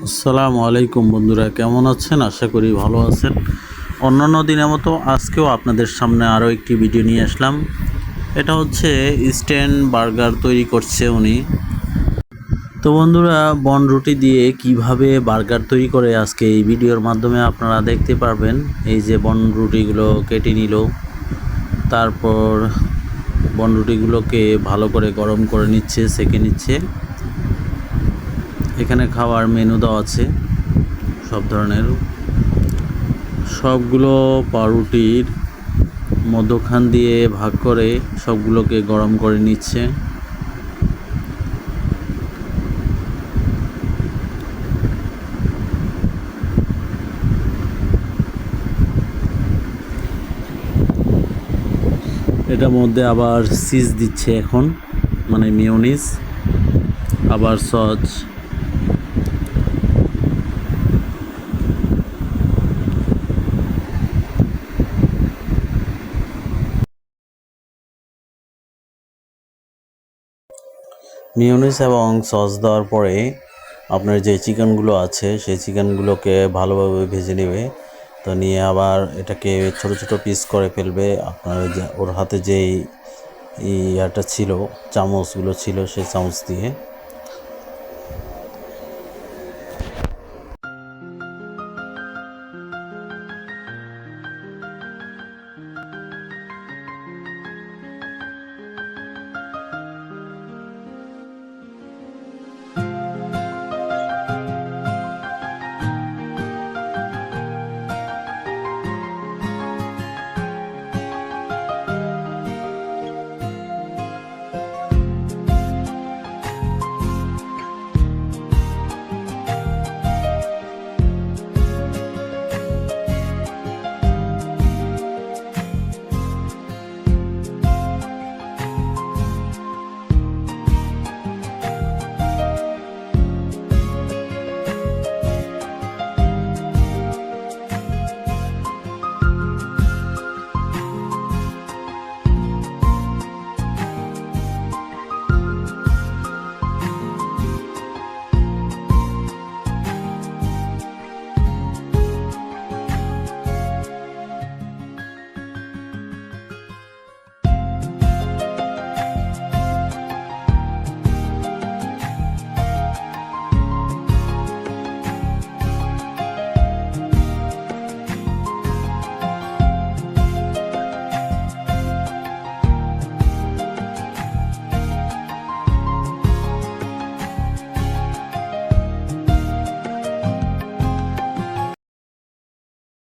আসসালামু আলাইকুম বন্ধুরা, কেমন আছেন? আশা করি ভালো আছেন। অন্যান্য দিনের মতো আজকেও আপনাদের সামনে আরও একটি ভিডিও নিয়ে আসলাম। এটা হচ্ছে স্ট্যান্ড বার্গার তৈরি করছে উনি। তো বন্ধুরা, বনরুটি দিয়ে কিভাবে বার্গার তৈরি করে আজকে এই ভিডিওর মাধ্যমে আপনারা দেখতে পারবেন। এই যে বনরুটিগুলো কেটে নিল, তারপর বনরুটিগুলোকে ভালো করে গরম করে নিচ্ছে, সেঁকে নিচ্ছে। এখানে খাওয়ার মেনু দেওয়া আছে সব ধরনের। সবগুলো পাউরুটির মধ্যখান দিয়ে ভাগ করে সবগুলোকে গরম করে নিচ্ছে। এটার মধ্যে আবার চিজ দিচ্ছে এখন, মানে মিয়োনিজ, আবার সস। মিয়োনিজ এবং সস দেওয়ার পরে আপনার যে চিকেনগুলো আছে সেই চিকেনগুলোকে ভালোভাবে ভেজে নেবে। তো নিয়ে আবার এটাকে ছোট ছোট পিস করে ফেলবে। আপনার ওর হাতে যেই ইয়াটা ছিল, চামচগুলো ছিল, সেই চামচ দিয়ে